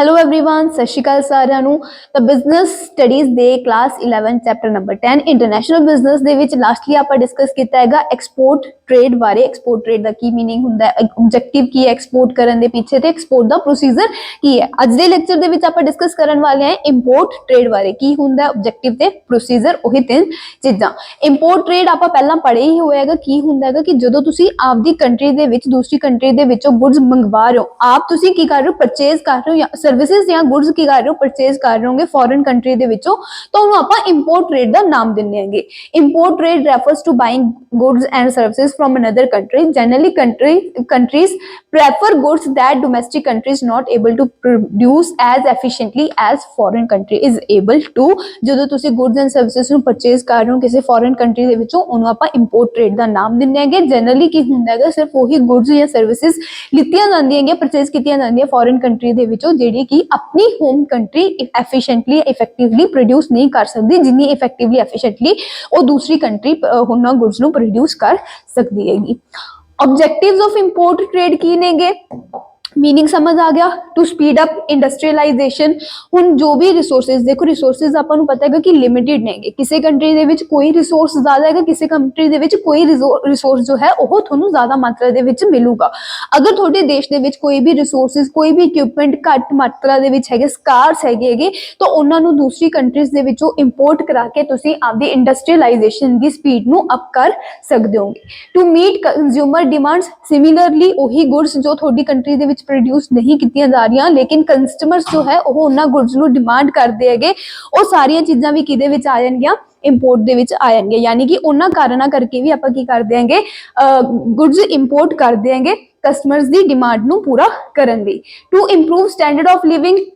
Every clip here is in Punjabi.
हेलो एवरीवन, सत श्री अकाल साਰਿਆਂ ਨੂੰ। ਤਾਂ ਬਿਜ਼ਨਸ ਸਟੱਡੀਜ਼ ਦੇ class 11 chapter number 10 international business ਦੇ ਵਿੱਚ ਲਾਸਟਲੀ ਆਪਾਂ ਡਿਸਕਸ ਕੀਤਾ ਹੈਗਾ ਐਕਸਪੋਰਟ ਟ੍ਰੇਡ ਬਾਰੇ। ਐਕਸਪੋਰਟ ਟ੍ਰੇਡ ਦਾ ਕੀ ਮੀਨਿੰਗ ਹੁੰਦਾ ਹੈ, ਆਬਜੈਕਟਿਵ ਕੀ ਹੈ ਐਕਸਪੋਰਟ ਕਰਨ ਦੇ ਪਿੱਛੇ ਤੇ ਐਕਸਪੋਰਟ ਦਾ ਪ੍ਰੋਸੀਜਰ ਕੀ ਹੈ। ਅੱਜ ਦੇ ਲੈਕਚਰ ਦੇ ਵਿੱਚ ਆਪਾਂ ਡਿਸਕਸ ਕਰਨ ਵਾਲੇ ਹਾਂ ਇੰਪੋਰਟ ਟ੍ਰੇਡ ਬਾਰੇ। ਕੀ ਹੁੰਦਾ ਹੈ ਆਬਜੈਕਟਿਵ ਤੇ ਪ੍ਰੋਸੀਜਰ, ਉਹੀ ਤਿੰਨ ਚੀਜ਼ਾਂ। ਇੰਪੋਰਟ ਟ੍ਰੇਡ ਆਪਾਂ ਪਹਿਲਾਂ ਪੜ੍ਹੇ ਹੀ ਹੋਇਆ ਹੈਗਾ। ਕੀ ਹੁੰਦਾ ਹੈਗਾ ਕਿ ਜਦੋਂ ਤੁਸੀਂ ਆਪਦੀ ਕੰਟਰੀ ਦੇ ਵਿੱਚ ਦੂਸਰੀ ਕੰਟਰੀ ਦੇ ਵਿੱਚੋਂ ਗੁੱਡਸ ਮੰਗਵਾ ਰਹੇ ਹੋ, ਆਪ ਤੁਸੀਂ ਕੀ ਕਰ ਰਹੇ ਹੋ, ਪਰਚੇਜ਼ ਕਰ ਰਹੇ ਹੋ ਜਾਂ सर्विसेज या गुड्स की कर रहे हो, परचेज कर रहे होंगे फॉरेन कंट्री दे विचों, तो उन्होंने ਆਪਾਂ इंपोर्ट ट्रेड ਦਾ ਨਾਮ ਦਿੰਦੇ ਹੈਗੇ। Import trade refers to buying goods and services from another country. Generally countries prefer goods that domestic countries not able to produce as efficiently as foreign country is able to। ਜਦੋਂ ਤੁਸੀਂ goods and services ਨੂੰ purchase ਕਰ ਰਹੇ ਹੋ ਕਿਸੇ foreign country ਦੇ ਵਿੱਚੋਂ, ਉਹਨੂੰ ਆਪਾਂ इंपोर्ट ट्रेड ਦਾ ਨਾਮ ਦਿੰਦੇ ਹੈਗੇ। ਜਨਰਲੀ ਕੀ ਹੁੰਦਾ ਹੈਗਾ, ਸਿਰਫ ਉਹੀ goods ਜਾਂ services ਲਿੱਤੀਆਂ ਜਾਂਦੀਆਂ ਹੈਗੀਆਂ, purchase ਕੀਤੀਆਂ ਜਾਂਦੀਆਂ foreign country ਦੇ ਵਿੱਚੋਂ ਜਿਹੜੀ ਕਿ ਆਪਣੀ home country efficiently effectively produce ਨਹੀਂ ਕਰ ਸਕਦੀ, ਜਿੰਨੀ effectively efficiently ਉਹ ਦੂਸਰੀ ਕੰਟਰੀ ਉਹਨਾਂ ਗੁੱਡਸ ਨੂੰ ਪ੍ਰੋਡਿਊਸ ਕਰ ਸਕਦੀ ਹੈਗੀ। ਆਬਜੈਕਟਿਵਸ ਆਫ ਇੰਪੋਰਟ ਟ੍ਰੇਡ ਕੀ ਨੇਗੇ, मीनिंग समझ आ गया। To speed up industrialization. हुण जो भी रिसोर्सिस, देखो रिसोर्सिस आपां नूं पता है कि लिमिटेड नेगे, किसी कंट्री दे विच कोई रिसोर्स ज़्यादा है, किसी कंट्री दे विच कोई रिसोर्स जो है वो तुहानूं ज़्यादा मात्रा दे विच मिलूगा। अगर तुहाडे देश दे विच कोई भी रिसोर्सिस, कोई भी इक्विपमेंट घट मात्रा दे विच हैगे, स्कार्स हैगे, तो उन्हां नूं दूसरी कंट्रीज दे विचों इंपोर्ट करा के तुसीं आपदी इंडस्ट्रीलाइजेशन दी स्पीड नूं अप कर सकदे होगे। To meet consumer demands. Similarly ਉਹੀ गुड्स जो तुहाडी कंट्री दे विच प्रोड्यूस नहीं कीतियां जा रही, लेकिन कस्टमर्स जो है वो उन्हां गुड्स नूं डिमांड करते हैगे, वो सारियां चीज़ां भी किहदे विच आ जाणगीआं, इंपोर्ट दे विच आ जाणगीआं। यानी कि उन्हां कारणा करके भी आपां की करदे हैगे, गुड्स इंपोर्ट करदे हैगे कस्टमर्स दी डिमांड नूं पूरा करन लई। To improve standard of living.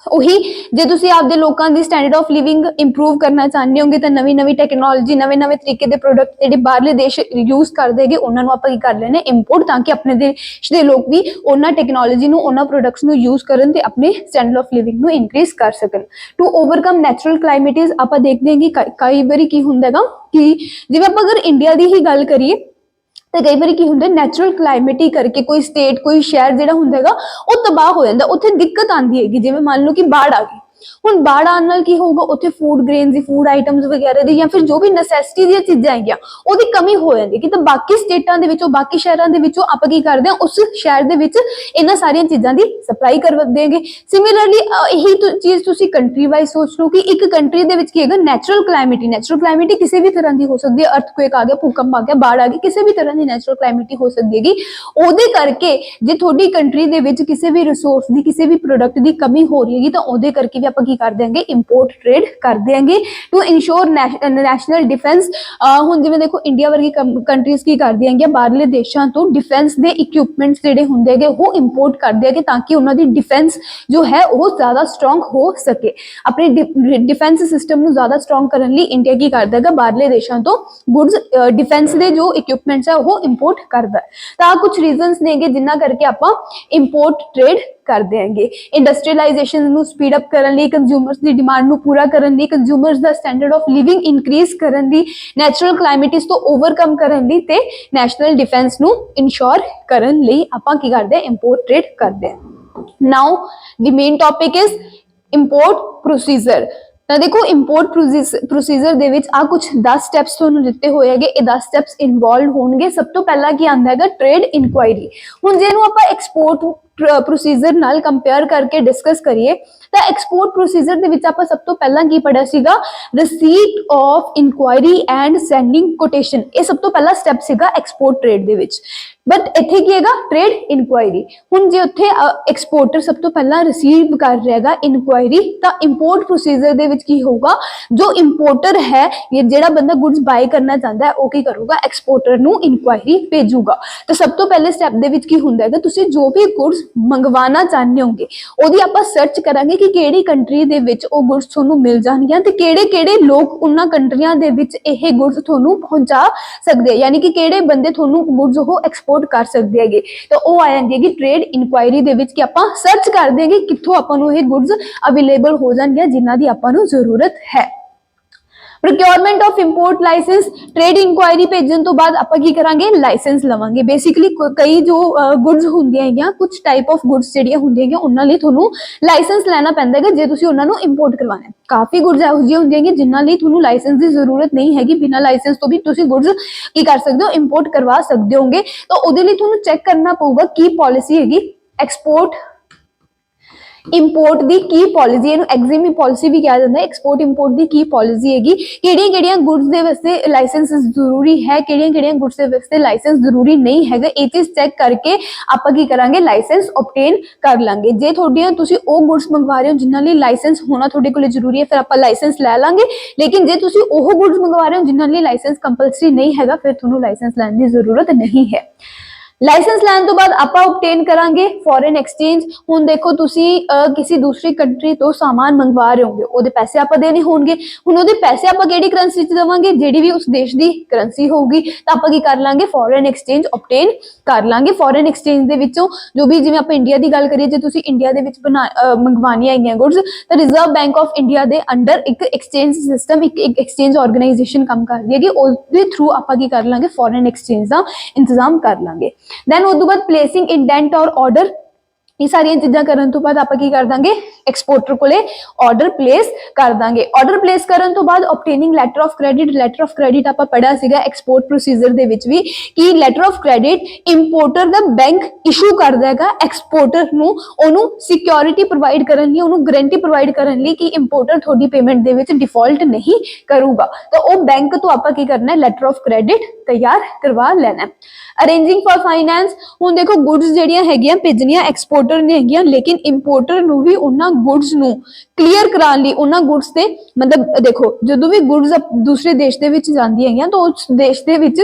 ਉਹੀ ਜੇ ਤੁਸੀਂ ਆਪਦੇ ਲੋਕਾਂ ਦੀ ਸਟੈਂਡਰਡ ਆਫ ਲਿਵਿੰਗ ਇੰਪਰੂਵ ਕਰਨਾ ਚਾਹੁੰਦੇ ਹੋਗੇ ਤਾਂ ਨਵੀਂ ਨਵੀਂ ਟੈਕਨੋਲੋਜੀ, ਨਵੇਂ ਨਵੇਂ ਤਰੀਕੇ ਦੇ ਪ੍ਰੋਡਕਟ ਜਿਹੜੇ ਬਾਹਰਲੇ ਦੇਸ਼ ਯੂਜ਼ ਕਰਦੇ ਹੈਗੇ, ਉਹਨਾਂ ਨੂੰ ਆਪਾਂ ਕੀ ਕਰ ਲੈਣੇ, ਇੰਪੋਰਟ, ਤਾਂ ਕਿ ਆਪਣੇ ਦੇਸ਼ ਦੇ ਲੋਕ ਵੀ ਉਹਨਾਂ ਟੈਕਨੋਲੋਜੀ ਨੂੰ, ਉਹਨਾਂ ਪ੍ਰੋਡਕਟਸ ਨੂੰ ਯੂਜ਼ ਕਰਨ ਤੇ ਆਪਣੇ ਸਟੈਂਡਰਡ ਆਫ ਲਿਵਿੰਗ ਨੂੰ ਇਨਕਰੀਜ਼ ਕਰ ਸਕਣ। To overcome natural calamities. ਆਪਾਂ ਦੇਖਦੇ ਹਾਂ ਕਿ ਕਈ ਵਾਰੀ ਕੀ ਹੁੰਦਾ ਹੈਗਾ ਕਿ ਜਿਵੇਂ ਆਪਾਂ ਅਗਰ ਇੰਡੀਆ ਦੀ ਹੀ ਗੱਲ ਕਰੀਏ तो कई बार की होंगे नैचुरल क्लाइमेट ही करके कोई स्टेट, कोई शहर जो होंगे वो तबाह हो जाता, उत्थे दिक्कत आती है। जिवें मान लो कि बाढ़ आ गई, ਹੁਣ ਬਾੜ ਆਉਣ ਨਾਲ ਕੀ ਹੋਊਗਾ, ਉੱਥੇ ਫੂਡ ਗ੍ਰੇਨਸ ਦੀ, ਫੂਡ ਆਈਟਮਸ ਵਗੈਰਾ ਦੀ ਜਾਂ ਫਿਰ ਜੋ ਵੀ ਨੈਸੈਸਿਟੀ ਦੀਆਂ ਚੀਜ਼ਾਂ ਹੈਗੀਆਂ ਉਹਦੀ ਕਮੀ ਹੋ ਜਾਂਦੀ ਕਿ ਤਾਂ ਬਾਕੀ ਸਟੇਟਾਂ ਦੇ ਵਿੱਚੋਂ, ਬਾਕੀ ਸ਼ਹਿਰਾਂ ਦੇ ਵਿੱਚੋਂ ਆਪਾਂ ਕੀ ਕਰਦੇ ਹਾਂ, ਉਸ ਸ਼ਹਿਰ ਦੇ ਵਿੱਚ ਇਹਨਾਂ ਸਾਰੀਆਂ ਚੀਜ਼ਾਂ ਦੀ ਸਪਲਾਈ ਕਰਵਾ ਦੇਂਗੇ। ਸਿਮਿਲਰਲੀ ਇਹੀ ਚੀਜ਼ ਤੁਸੀਂ ਕੰਟਰੀ ਵਾਈਜ਼ ਸੋਚ ਲਓ ਕਿ ਇੱਕ ਕੰਟਰੀ ਦੇ ਵਿੱਚ ਕੀ ਹੈਗਾ, ਨੈਚੁਰਲ ਕਲਾਈਮੇਟੀ ਕਿਸੇ ਵੀ ਤਰ੍ਹਾਂ ਦੀ ਹੋ ਸਕਦੀ ਹੈ। ਅਰਥਕੁਏਕ ਆ ਗਿਆ, ਭੂਕੰਪ ਆ ਗਿਆ, ਬਾੜ ਆ ਗਈ, ਕਿਸੇ ਵੀ ਤਰ੍ਹਾਂ ਦੀ ਨੈਚੁਰਲ ਕਲਾਈਮੇਟੀ ਹੋ ਸਕਦੀ ਹੈਗੀ। ਉਹਦੇ ਕਰਕੇ ਜੇ ਤੁਹਾਡੀ ਕੰਟਰੀ ਦੇ ਵਿੱਚ ਕਿਸੇ ਵੀ ਰਿਸੋਰਸ ਦੀ, ਕਿਸੇ ਵੀ ਪ੍ਰੋਡਕਟ ਦੀ ਕਮੀ ਹੋ ਰਹੀ ਹੈਗੀ, ਤਾਂ ਉਹਦੇ ਕਰਕੇ ਵੀ ਆਪਾਂ ਕੀ कर देंगे, इंपोर्ट ट्रेड कर देंगे। To ensure national defence. हुण जिवें देखो इंडिया वर्गी कंट्रीज की कर देंगे, बाहरले देशों तो डिफेंस के इक्विपमेंट्स जिहड़े हुंदे हैगे वो इंपोर्ट कर देंगे, ताकि उन्हां दी डिफेंस जो है वो ज़्यादा स्ट्रोंग हो सके। अपने डिफेंस सिस्टम नूं ज़्यादा स्ट्रोंग करन लई इंडिया की करदा हैगा, बाहरले देशों तो गुड्स डिफेंस के जो इक्विपमेंट्स है वो इंपोर्ट करदा है। तां कुछ रीजनस नेगे जिन्हां करके आपां इंपोर्ट ट्रेड कर देंगे। इंडस्ट्रीलाइजेशन नूं स्पीड अप करन लई, कंज्यूमर्स दी डिमांड नूं पूरा करन लई, कंज्यूमर्स दा स्टैंडर्ड ऑफ लिविंग इंक्रीज करन लई, नैचुरल क्लाइमेटिस तो ओवरकम करन लई ते नैशनल डिफेंस नूं इंश्योर करन लई आपां की करदे, इंपोर्ट ट्रेड करदे। Now the main topic is import procedure. ਤਾਂ ਦੇਖੋ ਇੰਪੋਰਟ ਪ੍ਰੋਸੀਜਰ ਦੇ ਵਿੱਚ ਆ ਕੁਝ 10 ਸਟੈਪਸ ਤੁਹਾਨੂੰ ਦਿੱਤੇ ਹੋਏ ਹੈਗੇ। ਇਹ 10 ਸਟੈਪਸ ਇਨਵੋਲਵ ਹੋਣਗੇ। ਸਭ ਤੋਂ ਪਹਿਲਾਂ ਕੀ ਆਂਦਾ ਹੈਗਾ, ਟ੍ਰੇਡ ਇਨਕੁਆਇਰੀ। ਹੁਣ ਜੇ ਇਹਨੂੰ ਆਪਾਂ ਐਕਸਪੋਰਟ ਪ੍ਰੋਸੀਜਰ ਨਾਲ ਕੰਪੇਅਰ ਕਰਕੇ ਡਿਸਕਸ ਕਰੀਏ ਤਾਂ ਐਕਸਪੋਰਟ ਪ੍ਰੋਸੀਜਰ ਦੇ ਵਿੱਚ ਆਪਾਂ ਸਭ ਤੋਂ ਪਹਿਲਾਂ ਕੀ ਪੜਿਆ ਸੀਗਾ, ਰਿਸੀਟ of inquiry and sending quotation. ਇਹ ਸਭ ਤੋਂ ਪਹਿਲਾ ਸਟੈਪ ਸੀਗਾ ਐਕਸਪੋਰਟ ਟ੍ਰੇਡ ਦੇ ਵਿੱਚ। ਬਟ ਇੱਥੇ ਕੀ ਹੈਗਾ, ਟ੍ਰੇਡ ਇਨਕੁਆਇਰੀ। ਹੁਣ ਜੇ ਉੱਥੇ ਐਕਸਪੋਰਟਰ ਸਭ ਤੋਂ ਪਹਿਲਾਂ ਰਿਸੀਵ ਕਰ ਰਿਹਾ ਹੈਗਾ ਇਨਕੁਆਇਰੀ, ਤਾਂ ਇੰਪੋਰਟ ਪ੍ਰੋਸੀਜਰ ਦੇ ਵਿੱਚ ਕੀ ਹੋਊਗਾ, ਜੋ ਇੰਪੋਰਟਰ ਹੈ ਜਾਂ ਜਿਹੜਾ ਬੰਦਾ ਗੁੱਡਸ ਬਾਏ ਕਰਨਾ ਚਾਹੁੰਦਾ ਹੈ ਉਹ ਕੀ ਕਰੂਗਾ, ਐਕਸਪੋਰਟਰ ਨੂੰ ਇਨਕੁਆਇਰੀ ਭੇਜੂਗਾ। ਤਾਂ ਸਭ ਤੋਂ ਪਹਿਲੇ ਸਟੈਪ ਦੇ ਵਿੱਚ ਕੀ ਹੁੰਦਾ ਹੈਗਾ, ਤੁਸੀਂ ਜੋ ਵੀ ਗੁੱਡਸ ਮੰਗਵਾਉਣਾ ਚਾਹੁੰਦੇ ਹੋਗੇ ਉਹਦੀ ਆਪਾਂ ਸਰਚ ਕਰਾਂਗੇ ਕਿ ਕਿਹੜੀ ਕੰਟਰੀ ਦੇ ਵਿੱਚ ਉਹ ਗੁੱਡਸ ਤੁਹਾਨੂੰ ਮਿਲ ਜਾਣਗੀਆਂ ਤੇ ਕਿਹੜੇ-ਕਿਹੜੇ ਲੋਕ ਉਹਨਾਂ ਕੰਟਰੀਆਂ ਦੇ ਵਿੱਚ ਇਹ ਗੁੱਡਸ ਤੁਹਾਨੂੰ ਪਹੁੰਚਾ ਸਕਦੇ ਆ, ਯਾਨੀ ਕਿ ਕਿਹੜੇ ਬੰਦੇ ਤੁਹਾਨੂੰ ਗੁੱਡਸ ਉਹ ਐਕਸਪੋਰਟ ਕਰ ਸਕਦੇ ਹੈਗੇ। ਤਾਂ ਉਹ ਆ ਜਾਂਦੀ ਹੈਗੀ ਟ੍ਰੇਡ ਇਨਕੁਆਇਰੀ ਦੇ ਵਿੱਚ ਕਿ ਆਪਾਂ ਸਰਚ ਕਰ ਦੇਂਗੇ ਕਿੱਥੋਂ ਆਪਾਂ ਨੂੰ ਇਹ ਗੁੱਡਸ ਅਵੇਲੇਬਲ ਹੋ ਜਾਣਗੀਆਂ ਜਿਨ੍ਹਾਂ ਦੀ ਆਪਾਂ ਨੂੰ ਜ਼ਰੂਰਤ ਹੈ। Procurement of import licence, trade enquiry ਭੇਜਣ ਤੋਂ ਬਾਅਦ ਆਪਾਂ ਕੀ ਕਰਾਂਗੇ, ਲਾਇਸੈਂਸ ਲਵਾਂਗੇ। ਬੇਸਿਕਲੀ ਕਈ ਜੋ ਗੁੱਡਸ ਹੁੰਦੀਆਂ ਹੈਗੀਆਂ, ਕੁਝ ਟਾਈਪ ਆਫ ਗੁੱਡਸ ਜਿਹੜੀਆਂ ਹੁੰਦੀਆਂ ਹੈਗੀਆਂ ਉਹਨਾਂ ਲਈ ਤੁਹਾਨੂੰ ਲਾਇਸੈਂਸ ਲੈਣਾ ਪੈਂਦਾ ਹੈਗਾ ਜੇ ਤੁਸੀਂ ਉਹਨਾਂ ਨੂੰ ਇੰਪੋਰਟ ਕਰਵਾਉਣਾ ਹੈ। ਕਾਫੀ ਗੁੱਡਸ ਇਹੋ ਜਿਹੀਆਂ ਹੁੰਦੀਆਂ ਹੈਗੀਆਂ ਜਿਨ੍ਹਾਂ ਲਈ ਤੁਹਾਨੂੰ ਲਾਇਸੈਂਸ ਦੀ ਜ਼ਰੂਰਤ ਨਹੀਂ ਹੈਗੀ, ਬਿਨਾਂ ਲਾਇਸੈਂਸ ਤੋਂ ਵੀ ਤੁਸੀਂ ਗੁੱਡਸ ਕੀ ਕਰ ਸਕਦੇ ਹੋ, ਇੰਪੋਰਟ ਕਰਵਾ ਸਕਦੇ ਹੋਗੇ। ਤਾਂ ਉਹਦੇ ਲਈ ਤੁਹਾਨੂੰ ਚੈੱਕ ਕਰਨਾ ਪਊਗਾ ਕੀ ਪਾਲਿਸੀ ਹੈਗੀ ਐਕਸਪੋਰਟ ਇੰਪੋਰਟ ਦੀ, ਕੀ ਪਾਲਿਸੀ, ਇਹਨੂੰ ਐਗਜ਼ਿਮ ਪਾਲਿਸੀ ਵੀ ਕਿਹਾ ਜਾਂਦਾ ਹੈ। ਐਕਸਪੋਰਟ ਇੰਪੋਰਟ ਦੀ ਕੀ ਪਾਲਿਸੀ ਹੈਗੀ, ਕਿਹੜੀਆਂ ਗੁੱਡਸ ਦੇ ਵਾਸਤੇ ਲਾਇਸੈਂਸ ਜ਼ਰੂਰੀ ਹੈ, ਕਿਹੜੀਆਂ ਗੁੱਡਸ ਦੇ ਵਾਸਤੇ ਲਾਇਸੈਂਸ ਜ਼ਰੂਰੀ ਨਹੀਂ ਹੈਗਾ। ਇਹ ਚੀਜ਼ ਚੈੱਕ ਕਰਕੇ ਆਪਾਂ ਕੀ ਕਰਾਂਗੇ, ਲਾਇਸੈਂਸ ਆਬਟੇਨ ਕਰ ਲਾਂਗੇ। ਜੇ ਤੁਹਾਡੀਆਂ ਤੁਸੀਂ ਉਹ ਗੁੱਡਸ ਮੰਗਵਾ ਰਹੇ ਹੋ ਜਿਨ੍ਹਾਂ ਲਈ ਲਾਇਸੈਂਸ ਹੋਣਾ ਤੁਹਾਡੇ ਕੋਲ ਜ਼ਰੂਰੀ ਹੈ, ਫਿਰ ਆਪਾਂ ਲਾਇਸੈਂਸ ਲੈ ਲਾਂਗੇ। ਲੇਕਿਨ ਜੇ ਤੁਸੀਂ ਉਹ ਗੁੱਡਸ ਮੰਗਵਾ ਰਹੇ ਹੋ ਜਿਨ੍ਹਾਂ ਲਈ ਲਾਇਸੈਂਸ ਕੰਪਲਸਰੀ ਨਹੀਂ ਹੈਗਾ, ਫਿਰ ਤੁਹਾਨੂੰ ਲਾਇਸੈਂਸ ਲੈਣ ਦੀ ਜ਼ਰੂਰਤ ਨਹੀਂ ਹੈ। ਲਾਇਸੈਂਸ ਲੈਣ ਤੋਂ ਬਾਅਦ ਆਪਾਂ ਆਬਟੇਨ ਕਰਾਂਗੇ ਫੋਰਨ ਐਕਸਚੇਂਜ। ਹੁਣ ਦੇਖੋ ਤੁਸੀਂ ਕਿਸੇ ਦੂਸਰੀ ਕੰਟਰੀ ਤੋਂ ਸਾਮਾਨ ਮੰਗਵਾ ਰਹੇ ਹੋਗੇ, ਉਹਦੇ ਪੈਸੇ ਆਪਾਂ ਦੇਣੇ ਹੋਣਗੇ। ਹੁਣ ਉਹਦੇ ਪੈਸੇ ਆਪਾਂ ਕਿਹੜੀ ਕਰੰਸੀ ਚ ਦੇਵਾਂਗੇ, ਜਿਹੜੀ ਵੀ ਉਸ ਦੇਸ਼ ਦੀ ਕਰੰਸੀ ਹੋਊਗੀ। ਤਾਂ ਆਪਾਂ ਕੀ ਕਰ ਲਾਂਗੇ, ਫੋਰਨ ਐਕਸਚੇਂਜ ਆਬਟੇਨ ਕਰ ਲਾਂਗੇ। ਫੋਰਨ ਐਕਸਚੇਂਜ ਦੇ ਵਿੱਚੋਂ ਜੋ ਵੀ, ਜਿਵੇਂ ਆਪਾਂ ਇੰਡੀਆ ਦੀ ਗੱਲ ਕਰੀਏ, ਜੇ ਤੁਸੀਂ ਇੰਡੀਆ ਦੇ ਵਿੱਚ ਮੰਗਵਾਉਣੀਆਂ ਹੈਗੀਆਂ ਗੁੱਡਸ, ਤਾਂ ਰਿਜ਼ਰਵ ਬੈਂਕ ਆਫ ਇੰਡੀਆ ਦੇ ਅੰਡਰ ਇੱਕ ਐਕਸਚੇਂਜ ਸਿਸਟਮ, ਇੱਕ ਐਕਸਚੇਂਜ ਆਰਗੇਨਾਈਜੇਸ਼ਨ ਕੰਮ ਕਰਦੀ ਹੈਗੀ। ਉਹਦੇ ਥਰੂ ਆਪਾਂ ਕੀ ਕਰ ਲਾਂਗੇ, ਫੋਰਨ ਐਕਸਚੇਂਜ ਦਾ ਇੰਤਜ਼ਾਮ ਕਰ ਲਾਂਗੇ। ਦੈਨ ਉਸ ਤੋਂ ਬਾਅਦ ਪਲੇਸਿੰਗ ਇੰਡੈਂਟ ਔਰ ਆਰਡਰ, ਇਹ ਸਾਰੀਆਂ ਚੀਜ਼ਾਂ ਕਰਨ ਤੋਂ ਬਾਅਦ ਆਪਾਂ ਕੀ ਕਰ ਦਾਂਗੇ, ਐਕਸਪੋਰਟਰ ਕੋਲੇ ਆਰਡਰ ਪਲੇਸ ਕਰ ਦਾਂਗੇ। ਆਰਡਰ ਪਲੇਸ ਕਰਨ ਤੋਂ ਬਾਅਦ obtaining letter of credit. Letter of credit ਆਪਾਂ ਪੜਿਆ ਸੀਗਾ ਐਕਸਪੋਰਟ ਪ੍ਰੋਸੀਜਰ ਦੇ ਵਿੱਚ ਵੀ, ਕਿ ਲੈਟਰ ਆਫ ਕ੍ਰੈਡਿਟ ਇੰਪੋਰਟਰ ਦਾ ਬੈਂਕ ਇਸ਼ੂ ਕਰਦਾ ਹੈਗਾ ਐਕਸਪੋਰਟਰ ਨੂੰ, ਉਹਨੂੰ ਸਿਕਿਉਰਿਟੀ ਪ੍ਰੋਵਾਈਡ ਕਰਨ ਲਈ, ਉਹਨੂੰ ਗਰੰਟੀ ਪ੍ਰੋਵਾਈਡ ਕਰਨ ਲਈ ਕਿ ਇੰਪੋਰਟਰ ਤੁਹਾਡੀ ਪੇਮੈਂਟ ਦੇ ਵਿੱਚ ਡਿਫਾਲਟ ਨਹੀਂ ਕਰੂਗਾ। ਤਾਂ ਉਹ ਬੈਂਕ ਤੋਂ ਆਪਾਂ ਕੀ ਕਰਨਾ ਹੈ, ਲੈਟਰ ਆਫ ਕ੍ਰੈਡਿਟ ਤਿਆਰ ਕਰਵਾ ਲੈਣਾ। ਅਰੇਂਜਿੰਗ ਫॉर ਫਾਈਨੈਂਸ, ਹੁਣ ਦੇਖੋ ਗੁੱਡਸ ਜਿਹੜੀਆਂ ਹੈਗੀਆਂ ਭੇਜਣੀਆਂ ਐਕਸਪੋਰਟਰ ਨੇ ਹੈਗੀਆਂ, ਲੇਕਿਨ ਇੰਪੋਰਟਰ ਨੂੰ ਵੀ ਉਹਨਾਂ ਗੁੱਡਸ ਨੂੰ ਕਲੀਅਰ ਕਰਾਉਣ ਲਈ, ਉਹਨਾਂ ਗੁੱਡਸ ਤੇ ਮਤਲਬ ਦੇਖੋ ਜਦੋਂ ਵੀ ਗੁੱਡਸ ਦੂਸਰੇ ਦੇਸ਼ ਦੇ ਵਿੱਚ ਜਾਂਦੀਆਂ ਹੈਗੀਆਂ ਤਾਂ ਉਸ ਦੇਸ਼ ਦੇ ਵਿੱਚ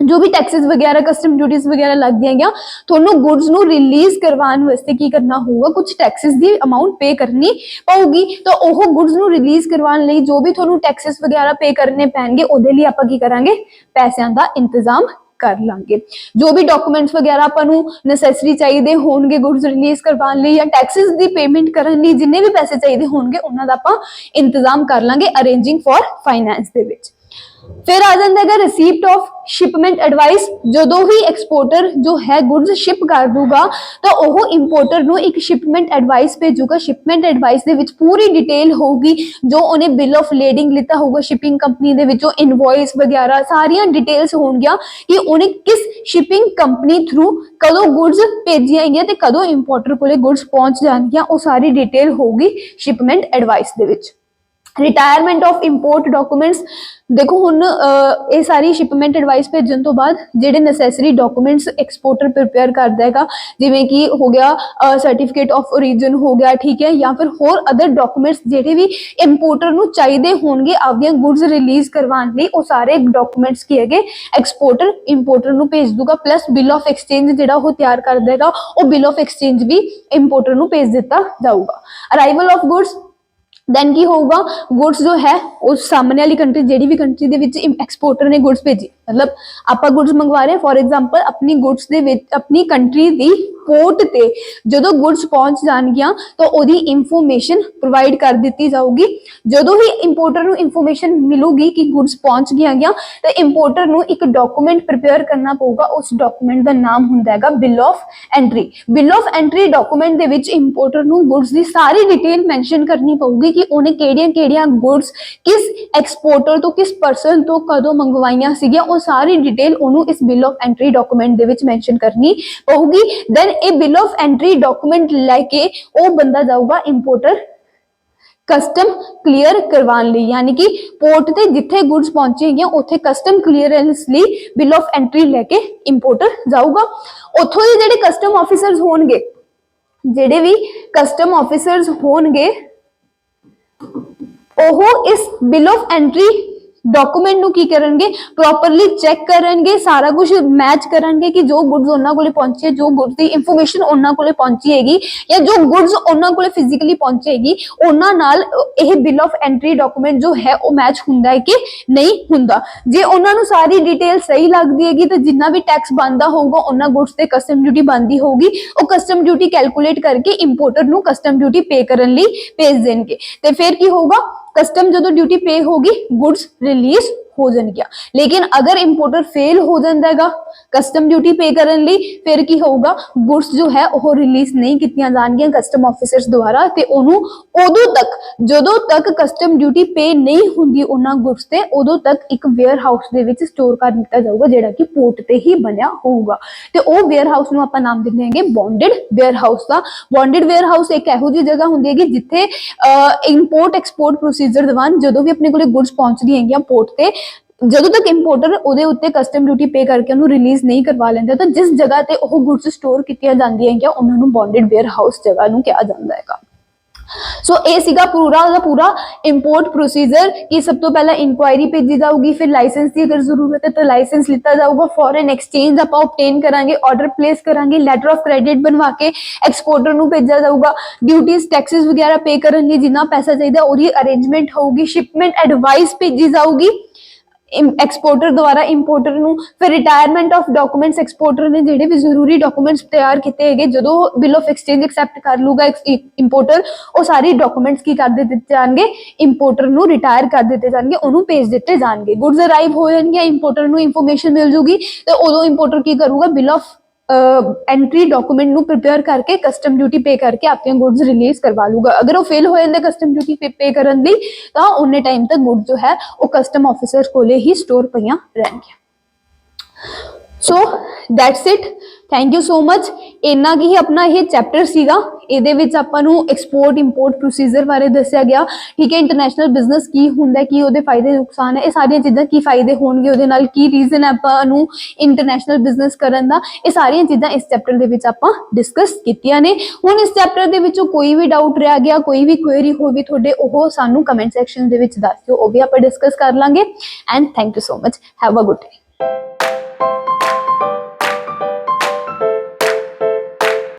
ਜੋ ਵੀ ਟੈਕਸਿਸ ਵਗੈਰਾ, ਕਸਟਮ ਡਿਊਟੀਜ਼ ਵਗੈਰਾ ਲੱਗਦੀਆਂ ਹੈਗੀਆਂ, ਤੁਹਾਨੂੰ ਗੁੱਡਸ ਨੂੰ ਰਿਲੀਜ਼ ਕਰਵਾਉਣ ਵਾਸਤੇ ਕੀ ਕਰਨਾ ਹੋਊਗਾ, ਕੁਝ ਟੈਕਸਿਸ ਦੀ ਅਮਾਉਂਟ ਪੇ ਕਰਨੀ ਪਊਗੀ। ਤਾਂ ਉਹ ਗੁੱਡਸ ਨੂੰ ਰਿਲੀਜ਼ ਕਰਵਾਉਣ ਲਈ ਜੋ ਵੀ ਤੁਹਾਨੂੰ ਟੈਕਸਿਸ ਵਗੈਰਾ ਪੇ ਕਰਨੇ ਪੈਣਗੇ, ਉਹਦੇ ਲਈ ਆਪਾਂ ਕੀ ਕਰਾਂਗੇ, ਪੈਸਿਆਂ ਦਾ ਇੰਤਜ਼ਾਮ ਕਰ ਲਾਂਗੇ। ਜੋ ਵੀ ਡਾਕੂਮੈਂਟਸ ਵਗੈਰਾ ਆਪਾਂ ਨੂੰ ਨੈਸੈਸਰੀ ਚਾਹੀਦੇ ਹੋਣਗੇ ਗੁੱਡਸ ਰਿਲੀਜ਼ ਕਰਵਾਉਣ ਲਈ ਜਾਂ ਟੈਕਸਿਸ ਦੀ ਪੇਮੈਂਟ ਕਰਨ ਲਈ, ਜਿੰਨੇ ਵੀ ਪੈਸੇ ਚਾਹੀਦੇ ਹੋਣਗੇ ਉਹਨਾਂ ਦਾ ਆਪਾਂ ਇੰਤਜ਼ਾਮ ਕਰ ਲਾਂਗੇ ਅਰੇਂਜਿੰਗ ਫॉर ਫਾਈਨੈਂਸ ਦੇ ਵਿੱਚ। फिर आ जाता है रिसीप्ट ऑफ शिपमेंट एडवाइस। जो ही एक्सपोर्टर जो है गुड्स शिप कर दूगा तो वो इंपोर्टर ਨੂੰ एक शिपमेंट एडवाइस भेजूगा। शिपमेंट एडवाइस ਦੇ ਵਿੱਚ पूरी डिटेल होगी, जो उन्हें बिल ऑफ लेडिंग लिता होगा शिपिंग कंपनी ਦੇ ਵਿੱਚੋਂ, इनवॉइस वगैरह सारियां डिटेल्स होणगियां कि उन्हें किस शिपिंग कंपनी थ्रू कदों गुड्स भेजियां गईयां ते कदों इंपोर्टर कोले गुड्स पहुंच जाणगियां, वो सारी डिटेल होगी शिपमेंट एडवाइस ਦੇ ਵਿੱਚ। रिटायरमेंट ऑफ इंपोर्ट डॉक्यूमेंट्स, देखो हुण ये सारी शिपमेंट एडवाइस भेजन तो बाद जिहड़े नैसेसरी डॉक्यूमेंट्स एक्सपोर्टर प्रिपेयर करदा हैगा, जिवें कि हो गया सर्टिफिकेट ऑफ ओरिजिन हो गया, ठीक है, या फिर होर अदर डॉक्यूमेंट्स जिहड़े भी इंपोर्टर नूं चाहीदे होणगे आपदियां गुड्स रिलीज करवाउण लई, वो सारे डॉक्यूमेंट्स की हैगे एक्सपोर्टर इंपोर्टर नूं भेज दूगा। प्लस बिल ऑफ एक्सचेंज जिहड़ा वो तैयार करदा हैगा, वो बिल ऑफ एक्सचेंज भी इंपोर्टर नूं भेज दिता जाऊगा। अराइवल ऑफ गुड्स, दैन की होगा, गुड्स जो है उस सामने वाली कंट्री, जेडी भी कंट्री दे विच एक्सपोर्टर ने गुड्स भेजी, मतलब आप गुड्स मंगवा रहे हैं फॉर एग्जांपल अपनी गुड्स दे विच अपनी कंट्री दी पोर्ट ते जो गुड्स पहुंच जाणगियां तो ओदी इंफॉर्मेशन प्रोवाइड कर दी जाऊगी। जो ही इंपोर्टर नूं इंफॉर्मेशन मिलूगी कि गुड्स पहुंच गईयां तो इंपोर्टर नूं एक डॉक्यूमेंट प्रिपेयर करना पऊगा। उस डॉक्यूमेंट दा नाम हुंदा हैगा bill of entry. Bill of entry document they which importer नूं गुड्स दी सारी डिटेल मैंशन करनी पऊगी कि उन्हें किहड़ियां गुड्स किस एक्सपोर्टर तो किस पर्सन तो कदों मंगवाइयां सीगियां, वो सारी डिटेल उन्होंने इस bill of entry document they which mention करनी पऊगी। दैन ये बिल ऑफ एंट्री डॉक्यूमेंट लैके वो बंदा जाऊगा इंपोर्टर कस्टम क्लीयर करवाने लिए, यानी कि पोर्ट ते जिथे गुड्स पहुंचे हैं उत्थे कस्टम क्लीयरेंस लिए बिल ऑफ एंट्री लैके इंपोर्टर जाऊगा। उथों दे जिहड़े कस्टम ऑफिसर्स होणगे, जिहड़े भी कस्टम ऑफिसर्स होणगे ਉਹ इस बिल ऑफ एंट्री डॉक्यूमेंट ਨੂੰ ਕੀ ਕਰਨਗੇ, ਪ੍ਰੋਪਰਲੀ ਚੈੱਕ ਕਰਨਗੇ, ਸਾਰਾ ਕੁਝ ਮੈਚ ਕਰਨਗੇ ਕਿ ਜੋ ਗੁੱਡਸ ਉਹਨਾਂ ਕੋਲੇ ਪਹੁੰਚੀ ਹੈ, ਜੋ ਗੁੱਡਸ ਦੀ ਇਨਫੋਰਮੇਸ਼ਨ ਉਹਨਾਂ ਕੋਲੇ ਪਹੁੰਚੀ ਹੈਗੀ ਜਾਂ ਜੋ ਗੁੱਡਸ ਉਹਨਾਂ ਕੋਲੇ ਫਿਜ਼ੀਕਲੀ ਪਹੁੰਚੇਗੀ, ਉਹਨਾਂ ਨਾਲ ਇਹ ਬਿਲ ਆਫ ਐਂਟਰੀ ਡਾਕੂਮੈਂਟ ਜੋ ਹੈ ਉਹ ਮੈਚ ਹੁੰਦਾ ਹੈ ਕਿ ਨਹੀਂ ਹੁੰਦਾ। ਜੇ ਉਹਨਾਂ ਨੂੰ ਸਾਰੀ ਡਿਟੇਲ ਸਹੀ ਲੱਗਦੀ ਹੈਗੀ ਤਾਂ ਜਿੰਨਾ ਵੀ ਟੈਕਸ ਬਣਦਾ ਹੋਊਗਾ ਉਹਨਾਂ ਗੁੱਡਸ ਤੇ ਕਸਟਮ ਡਿਊਟੀ ਬਣਦੀ ਹੋਊਗੀ, ਉਹ ਕਸਟਮ ਡਿਊਟੀ ਕੈਲਕੂਲੇਟ ਕਰਕੇ ਇੰਪੋਰਟਰ ਨੂੰ ਕਸਟਮ ਡਿਊਟੀ ਪੇ ਕਰਨ ਲਈ ਭੇਜ ਦੇਣਗੇ। ਤੇ ਫਿਰ ਕੀ ਹੋਊਗਾ, ਕਸਟਮ ਜਦੋਂ ਡਿਊਟੀ ਪੇ ਹੋਗੀ ਗੁड्स ਰਿਲੀਜ਼ ਹੋ ਜਾਣਗੀਆਂ। ਲੇਕਿਨ ਅਗਰ ਇੰਪੋਰਟਰ ਫੇਲ ਹੋ ਜਾਂਦਾ ਹੈਗਾ ਕਸਟਮ ਡਿਊਟੀ ਪੇ ਕਰਨ ਲਈ, ਫਿਰ ਕੀ ਹੋਊਗਾ, ਗੁड्स ਜੋ ਹੈ ਉਹ ਰਿਲੀਜ਼ ਨਹੀਂ ਕੀਤੀਆਂ ਜਾਣਗੀਆਂ ਕਸਟਮ ਆਫਿਸਰਸ ਦੁਆਰਾ, ਤੇ ਉਹਨੂੰ ਉਦੋਂ ਤੱਕ ਜਦੋਂ ਤੱਕ ਕਸਟਮ ਡਿਊਟੀ ਪੇ ਨਹੀਂ ਹੁੰਦੀ ਉਹਨਾਂ ਗੁड्स ਤੇ, ਉਦੋਂ ਤੱਕ ਇੱਕ ਵੇਅਰ ਹਾਊਸ ਦੇ ਵਿੱਚ ਸਟੋਰ ਕਰ ਦਿੱਤਾ ਜਾਊਗਾ ਜਿਹੜਾ ਕਿ ਪੋਰਟ ਤੇ ਹੀ ਬਣਿਆ ਹੋਊਗਾ। ਤੇ ਉਹ ਵੇਅਰ ਹਾਊਸ ਨੂੰ ਆਪਾਂ ਨਾਮ ਦਿੰਦੇ ਹੈਗੇ ਬੌਂਡਡ ਵੇਅਰ ਹਾਊਸ ਦਾ। ਬੌਂਡਡ ਵੇਅਰ ਹਾਊਸ ਇੱਕ ਇਹੋ ਜਿਹੀ ਜਗ੍ਹਾ ਹੁੰਦੀ ਹੈਗੀ ਜਿੱਥੇ ਇੰਪੋਰਟ ਐਕਸਪੋਰਟ ਪ੍ਰੋਸੀਜਰ ਦੌਰਾਨ ਜਦੋਂ ਵੀ ਆਪਣੇ ਕੋਲੇ ਗੁड्स ਪਹੁੰਚਦੀ ਹੈਗੀਆਂ ਪੋਰਟ ਤੇ, ਜਦੋਂ ਤੱਕ ਇੰਪੋਰਟਰ ਉਹਦੇ ਉੱਤੇ ਕਸਟਮ ਡਿਊਟੀ ਪੇ ਕਰਕੇ ਉਹਨੂੰ ਰਿਲੀਜ਼ ਨਹੀਂ ਕਰਵਾ ਲੈਂਦਾ, ਤਾਂ ਜਿਸ ਜਗ੍ਹਾ ਤੇ ਉਹ ਗੁड्स ਸਟੋਰ ਕੀਤੀਆਂ ਜਾਂਦੀਆਂ ਹੈਗੀਆਂ ਉਹਨਾਂ ਨੂੰ ਬੌਂਡਡ ਵੇਅਰ ਹਾਊਸ ਜਗ੍ਹਾ ਨੂੰ ਕਿਹਾ ਜਾਂਦਾ ਹੈਗਾ। ਸੋ ਇਹ ਸੀਗਾ ਪੂਰਾ ਦਾ ਪੂਰਾ ਇੰਪੋਰਟ ਪ੍ਰੋਸੀਜਰ ਕਿ ਸਭ ਤੋਂ ਪਹਿਲਾਂ ਇਨਕੁਆਇਰੀ ਭੇਜੀ ਜਾਊਗੀ, ਫਿਰ ਲਾਇਸੈਂਸ ਦੀ ਅਗਰ ਜ਼ਰੂਰਤ ਹੈ ਤਾਂ ਲਾਇਸੈਂਸ ਲਿੱਤਾ ਜਾਊਗਾ, ਫੋਰਨ ਐਕਸਚੇਂਜ ਆਪਾਂ ਆਬਟੇਨ ਕਰਾਂਗੇ, ਆਰਡਰ ਪਲੇਸ ਕਰਾਂਗੇ, ਲੈਟਰ ਆਫ ਕ੍ਰੈਡਿਟ ਬਣਵਾ ਕੇ ਐਕਸਪੋਰਟਰ ਨੂੰ ਭੇਜਿਆ ਜਾਊਗਾ, ਡਿਊਟੀਜ਼ ਟੈਕਸਿਸ ਵਗੈरह ਪੇ ਕਰਨ ਲਈ ਜਿੰਨਾ ਪੈਸਾ ਚਾਹੀਦਾ ਉਹਦੀ ਅਰੇਂਜਮੈਂਟ ਹੋਊਗੀ, ਸ਼ਿਪਮੈਂਟ ਐਡਵਾਈਸ ਭੇਜੀ ਜਾਊਗੀ एक्सपोर्टर द्वारा इंपोर्टर ਨੂੰ, ਫਿਰ ਰਿਟਾਇਰਮੈਂਟ ਆਫ ਡਾਕੂਮੈਂਟਸ ਐਕਸਪੋਰਟਰ ਨੇ ਜਿਹੜੇ ਵੀ ਜ਼ਰੂਰੀ ਡਾਕੂਮੈਂਟਸ ਤਿਆਰ ਕੀਤੇ ਹੈਗੇ, ਜਦੋਂ ਬਿਲ ਆਫ ਐਕਸਚੇਂਜ ਐਕਸੈਪਟ ਕਰ ਲੂਗਾ ਇੰਪੋਰਟਰ, ਉਹ ਸਾਰੇ ਡਾਕੂਮੈਂਟਸ ਕੀ ਕਰ ਦਿੱਤੇ ਜਾਣਗੇ, ਇੰਪੋਰਟਰ ਨੂੰ ਰਿਟਾਇਰ ਕਰ ਦਿੱਤੇ ਜਾਣਗੇ, ਉਹਨੂੰ ਭੇਜ ਦਿੱਤੇ ਜਾਣਗੇ। ਗੁड्स ਅਰਾਈਵ ਹੋ ਜਾਣਗੇ, ਇੰਪੋਰਟਰ ਨੂੰ ਇਨਫੋਰਮੇਸ਼ਨ ਮਿਲ ਜੂਗੀ, ਤੇ ਉਦੋਂ ਇੰਪੋਰਟਰ ਕੀ ਕਰੂਗਾ, ਬਿਲ ਆਫ एंट्री डॉक्यूमेंट ਨੂੰ प्रिपेयर करके कस्टम ड्यूटी पे करके अपने गुड्स रिलीज करवा लूगा। अगर वो फेल हो जाते कस्टम ड्यूटी पे करन दी तो उन्ने टाइम तक गुड्स जो है वो कस्टम ऑफिसर कोले ही स्टोर पईयां रहणगीਆਂ। So that's it, thank you so much. इन्ना की ही अपना ये चैप्टर सीगा, ਇਹਦੇ ਵਿੱਚ ਆਪਾਂ ਨੂੰ ਐਕਸਪੋਰਟ ਇੰਪੋਰਟ ਪ੍ਰੋਸੀਜਰ ਬਾਰੇ ਦੱਸਿਆ ਗਿਆ। ਠੀਕ ਹੈ, ਇੰਟਰਨੈਸ਼ਨਲ ਬਿਜ਼ਨਸ ਕੀ ਹੁੰਦਾ, ਕੀ ਉਹਦੇ ਫਾਇਦੇ ਨੁਕਸਾਨ ਹੈ, ਇਹ ਸਾਰੀਆਂ ਚੀਜ਼ਾਂ, ਕੀ ਫਾਇਦੇ ਹੋਣਗੇ ਉਹਦੇ ਨਾਲ, ਕੀ ਰੀਜ਼ਨ ਹੈ ਆਪਾਂ ਨੂੰ ਇੰਟਰਨੈਸ਼ਨਲ ਬਿਜ਼ਨਸ ਕਰਨ ਦਾ, ਇਹ ਸਾਰੀਆਂ ਚੀਜ਼ਾਂ ਇਸ ਚੈਪਟਰ ਦੇ ਵਿੱਚ ਆਪਾਂ ਡਿਸਕਸ ਕੀਤੀਆਂ ਨੇ। ਹੁਣ ਇਸ ਚੈਪਟਰ ਦੇ ਵਿੱਚੋਂ ਕੋਈ ਵੀ ਡਾਊਟ ਰਹਿ ਗਿਆ, ਕੋਈ ਵੀ ਕੁਐਰੀ ਹੋਵੇ ਤੁਹਾਡੇ, ਉਹ ਸਾਨੂੰ ਕਮੈਂਟ ਸੈਕਸ਼ਨ ਦੇ ਵਿੱਚ ਦੱਸ ਦਿਓ, ਉਹ ਵੀ ਆਪਾਂ ਡਿਸਕਸ ਕਰ ਲਾਂਗੇ। And thank you so much, have a good day.